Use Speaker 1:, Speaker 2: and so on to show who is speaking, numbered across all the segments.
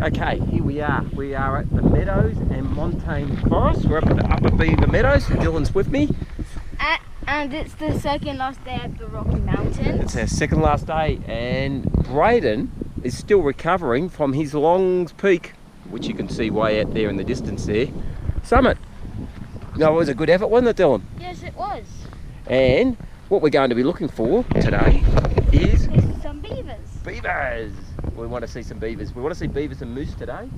Speaker 1: Okay, here we are. We are at the Meadows and Montane Forest. We're up at the Upper Beaver Meadows. Dylan's with me.
Speaker 2: And it's the second last day at the Rocky Mountains.
Speaker 1: It's our second last day, and Braden is still recovering from his Longs Peak, which you can see way out there in the distance there, summit. No, it was a good effort, wasn't it, Dylan?
Speaker 2: Yes, it was.
Speaker 1: And what we're going to be looking for today is
Speaker 2: some beavers.
Speaker 1: Beavers. We want to see some beavers. We want to see beavers and moose today.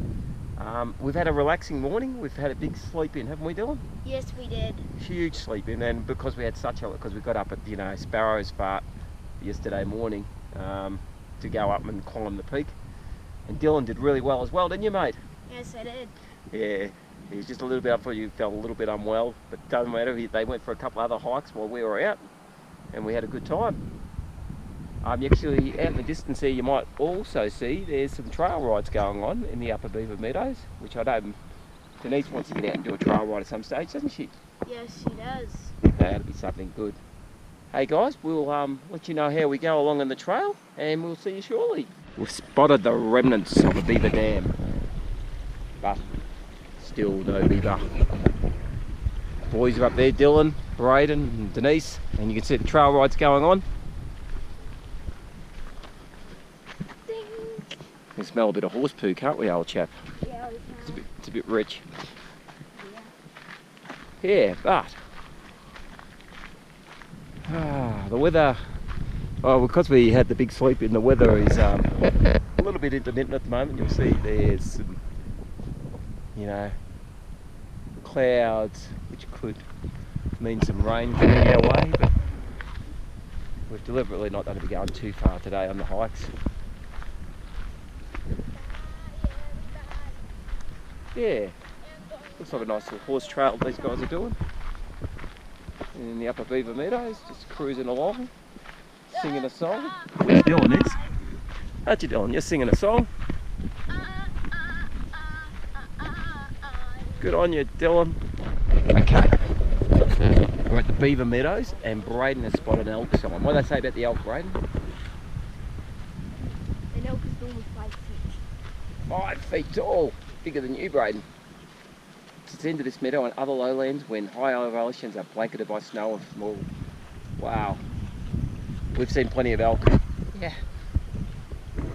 Speaker 1: We've had a relaxing morning. We've had a big sleep in, haven't we, Dylan?
Speaker 2: Yes, we did.
Speaker 1: Huge sleep in, and because we had because we got up at Sparrow's Fart yesterday morning to go up and climb the peak. And Dylan did really well as well, didn't you, mate?
Speaker 2: Yes, I did.
Speaker 1: Yeah, he was just a little bit. I thought you felt a little bit unwell, but doesn't matter. They went for a couple other hikes while we were out, and we had a good time. Actually, out in the distance there, you might also see there's some trail rides going on in the Upper Beaver Meadows, which I know Denise wants to get out and do a trail ride at some stage, doesn't she?
Speaker 2: Yes, she does.
Speaker 1: That'll be something good. Hey guys, we'll let you know how we go along in the trail, and we'll see you shortly. We've spotted the remnants of a beaver dam, but still no beaver. Boys are up there, Dylan, Braden and Denise, and you can see the trail rides going on. We can smell a bit of horse poo, can't we, old chap?
Speaker 2: Yeah, we can.
Speaker 1: It's a bit rich. Yeah, but the weather. Oh, because we had the big sleep in, the weather is a little bit intermittent at the moment. You'll see there's some, clouds, which could mean some rain coming our way. But we're deliberately not going to be going too far today on the hikes. Yeah, looks like a nice little horse trail these guys are doing in the Upper Beaver Meadows, just cruising along, singing a song. Where's Dylan is? Aren't you, Dylan? You're singing a song. Good on you, Dylan. Okay, we're at the Beaver Meadows and Braden has spotted an elk sign. What do they say about the elk, Braden?
Speaker 2: An elk is almost 5 feet.
Speaker 1: 5 feet tall. Bigger than you, Braden. It's into this meadow and other lowlands when high elevations are blanketed by snow and small. Wow. We've seen plenty of elk.
Speaker 2: Yeah.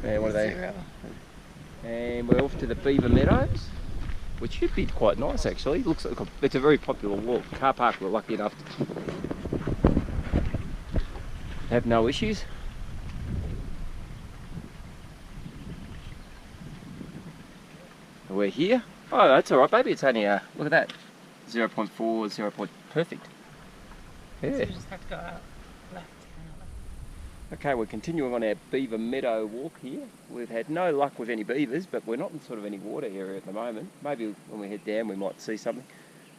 Speaker 1: And what are they? And we're off to the Beaver Meadows, which should be quite nice actually. Looks like it's a very popular walk. Car park, we're lucky enough to have no issues. We're here. Oh, that's all right, baby. It's only look at that, 0.4, 0. Perfect. Yeah.
Speaker 3: So you just have to go out left.
Speaker 1: Okay, we're continuing on our Beaver Meadow walk here. We've had no luck with any beavers, but we're not in sort of any water area at the moment. Maybe when we head down, we might see something.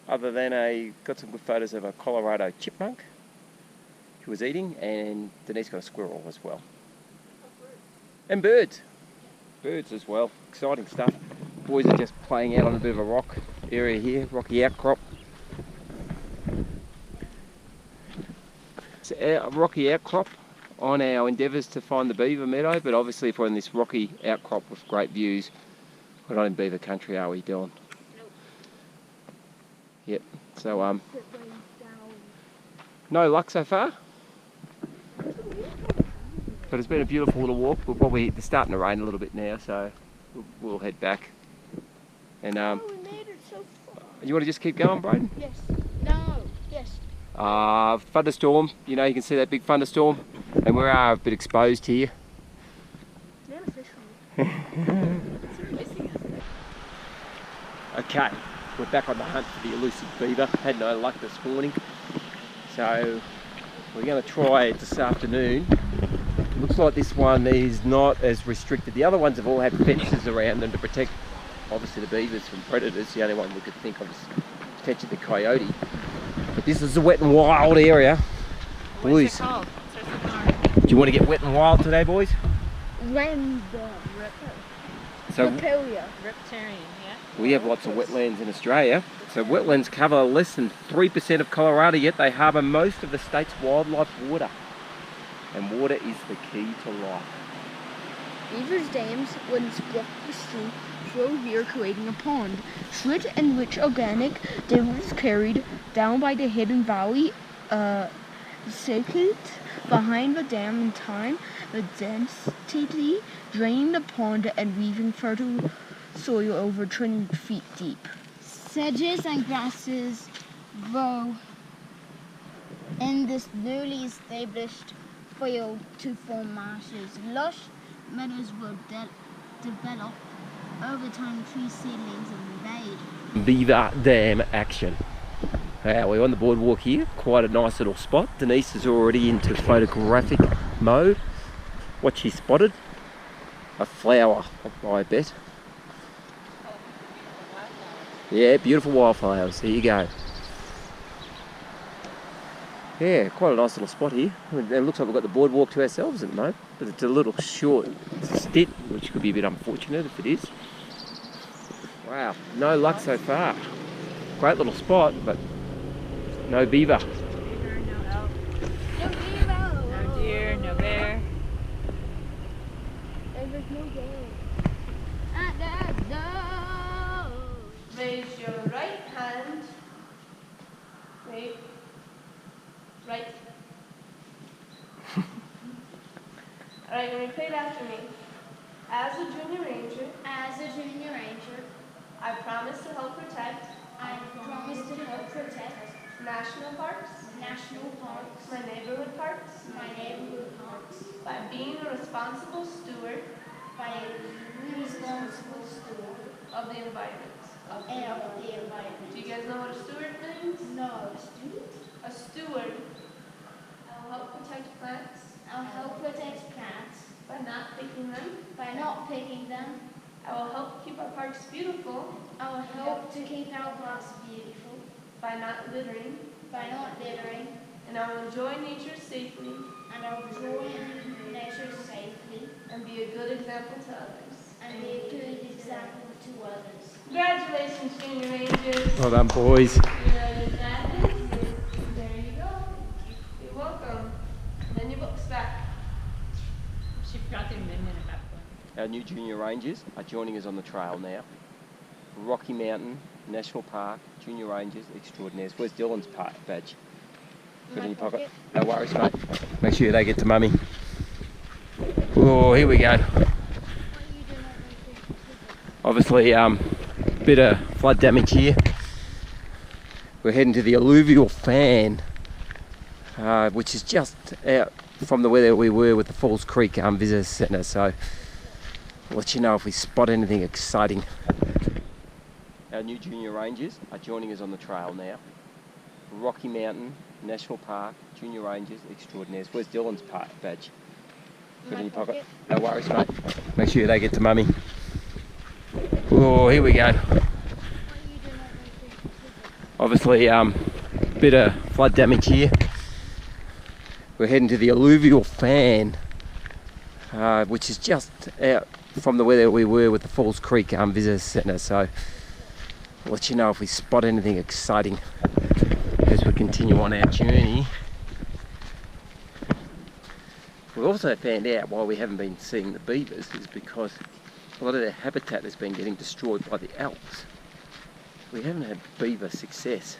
Speaker 1: Other than got some good photos of a Colorado chipmunk who was eating, and Denise got a squirrel as well. And birds. Birds as well. Exciting stuff. Boys are just playing out on a bit of a rock area here, rocky outcrop. It's a rocky outcrop on our endeavours to find the Beaver Meadow, but obviously if we're in this rocky outcrop with great views, we're not in Beaver country, are we, Dylan?
Speaker 2: Nope.
Speaker 1: Yep, so no luck so far, but it's been a beautiful little walk. It's starting to rain a little bit now, so we'll head back. And
Speaker 2: we made it so far.
Speaker 1: You want to just keep going, Braden?
Speaker 2: Yes. No. Yes.
Speaker 1: Thunderstorm. You can see that big thunderstorm, and we are a bit exposed here.
Speaker 2: Not officially.
Speaker 1: Okay, we're back on the hunt for the elusive beaver. Had no luck this morning, so we're going to try it this afternoon. Looks like this one is not as restricted. The other ones have all had fences around them to protect, obviously, the beavers from predators. The only one we could think of is potentially the coyote. But this is a wet and wild area. Boys,
Speaker 3: What's it called?
Speaker 1: do you want to get wet and wild today, boys?
Speaker 2: Random.
Speaker 1: So
Speaker 2: Riparian,
Speaker 3: yeah.
Speaker 1: we have lots of wetlands in Australia. So wetlands cover less than 3% of Colorado, yet they harbour most of the state's wildlife water. And water is the key to life.
Speaker 2: Beaver's dams once blocked the stream through here, creating a pond, slit in which organic debris was carried down by the hidden valley, circuit behind the dam in time, the density draining the pond and weaving fertile soil over 20 feet deep. Sedges and grasses grow in this newly established field to form marshes. Lush meadows will develop over time. Tree seedlings invade.
Speaker 1: Beaver Dam action. We're on the boardwalk here, quite a nice little spot. Denise is already into photographic mode. What she spotted? A flower, I bet. Yeah, beautiful wildflowers, there you go. Yeah, quite a nice little spot here. It looks like we've got the boardwalk to ourselves at the moment, but it's a little short stint, which could be a bit unfortunate if it is. Wow, no luck so far. Great little spot, but no beaver.
Speaker 3: No elk.
Speaker 2: No beaver.
Speaker 3: No deer, no bear.
Speaker 2: There's no game.
Speaker 4: Raise your right hand. Wait. Right. Alright, you repeat after me. As a junior ranger, I promise to help protect national parks, my neighborhood parks, by being a responsible steward of the environment. Do you guys know what a steward means?
Speaker 2: No.
Speaker 4: A steward. I will help protect plants
Speaker 2: I'll help protect plants
Speaker 4: by not picking them.
Speaker 2: by not picking them.
Speaker 4: I will help keep our parks beautiful
Speaker 2: I will help to keep our parks beautiful
Speaker 4: by not littering.
Speaker 2: by not littering,
Speaker 4: And I will enjoy nature safely
Speaker 2: and I'll enjoy nature safely
Speaker 4: and be a good example to others.
Speaker 2: and be a good example to others.
Speaker 4: Congratulations, Junior Rangers.
Speaker 1: Well done, boys.
Speaker 4: You know, there you go. You're welcome. Then your book's back.
Speaker 3: She forgot the amendment about one.
Speaker 1: Our new junior rangers are joining us on the trail now. Rocky Mountain National Park, Junior Rangers Extraordinaires. Where's Dylan's badge? Put it in your pocket. No worries, mate. Make sure they get to mummy. Oh, here we go. Obviously, bit of flood damage here. We're heading to the alluvial fan, which is just out from the where we were with the Falls Creek Visitor Centre. So, I'll let you know if we spot anything exciting. Our new junior rangers are joining us on the trail now. Rocky Mountain National Park, Junior Rangers Extraordinaires. Where's Dylan's badge? Put it in your pocket. No worries, mate. Make sure they get to mummy. Oh, here we go. Obviously, bit of flood damage here. We're heading to the alluvial fan, which is just out from the where we were with the Falls Creek Visitor Centre. So, I'll let you know if we spot anything exciting as we continue on our journey. We also found out why we haven't been seeing the beavers is because a lot of their habitat has been getting destroyed by the elks. We haven't had beaver success.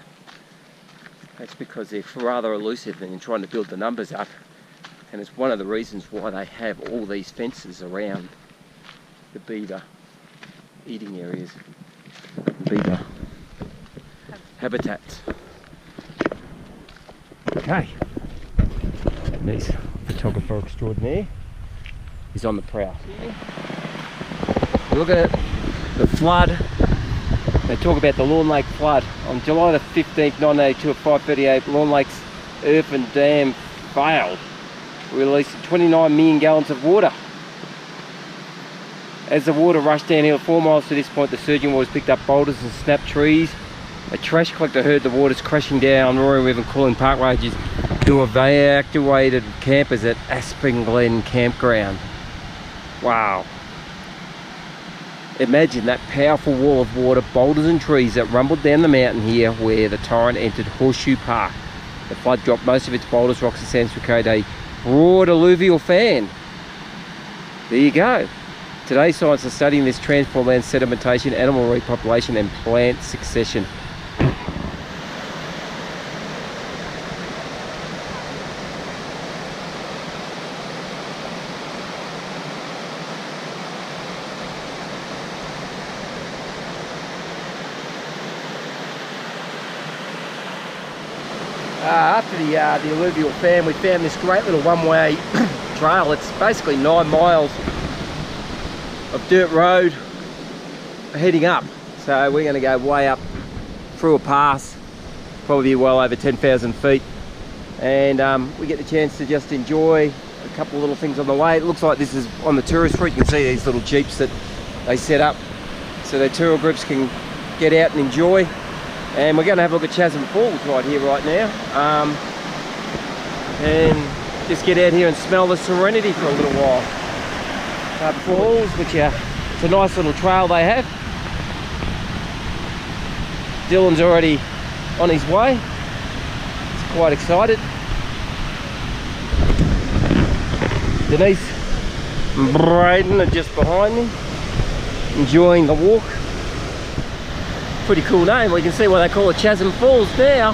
Speaker 1: That's because they're rather elusive and trying to build the numbers up, and it's one of the reasons why they have all these fences around the beaver eating areas, beaver habitats. Okay, nice photographer extraordinaire is on the prowl. Look at it, the flood. They talk about the Lawn Lake flood. On July the 15th, 1982 at 5:38, Lawn Lake's earthen dam failed, releasing 29 million gallons of water. As the water rushed downhill 4 miles to this point, the surging waters picked up boulders and snapped trees. A trash collector heard the waters crashing down Roaring River and Cooling Park ranges to evacuated campers at Aspen Glen Campground. Wow. Imagine that powerful wall of water, boulders and trees that rumbled down the mountain here where the torrent entered Horseshoe Park. The flood dropped most of its boulders, rocks and sands to create a broad alluvial fan. There you go. Today science is studying this transform land sedimentation, animal repopulation and plant succession. After the alluvial fan, we found this great little one-way trail. It's basically 9 miles of dirt road heading up. So we're going to go way up through a pass, probably well over 10,000 feet. And we get the chance to just enjoy a couple of little things on the way. It looks like this is on the tourist route. You can see these little jeeps that they set up so their tour groups can get out and enjoy. And we're going to have a look at Chasm Falls right here, right now. And just get out here and smell the serenity for a little while. Falls, which it's a nice little trail they have. Dylan's already on his way. He's quite excited. Denise and Braden are just behind me, enjoying the walk. Pretty cool name. We can see why they call it Chasm Falls now.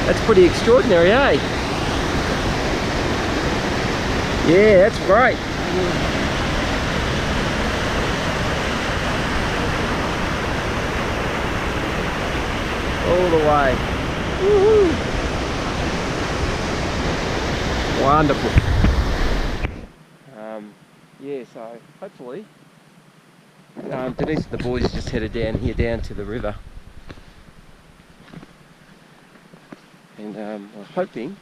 Speaker 1: That's pretty extraordinary, eh? Yeah, that's great. All the way. Woohoo! Wonderful. Yeah, so hopefully Denise and the boys just headed down here, down to the river, and we're hoping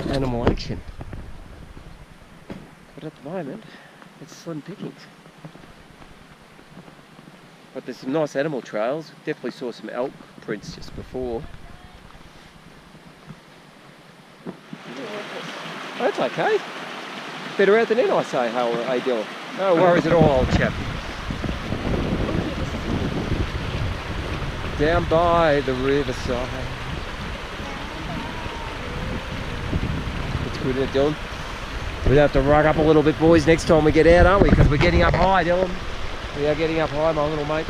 Speaker 1: animal action, but at the moment it's slim pickings. But there's some nice animal trails. Definitely saw some elk prints just before. Oh, that's okay. Better out than in, I say. Hey Dylan. No worries at all, old chap. Down by the riverside. It's good, isn't it, Dylan? We'll have to rug up a little bit, boys, next time we get out, aren't we? Because we're getting up high, Dylan. We are getting up high, my little mate.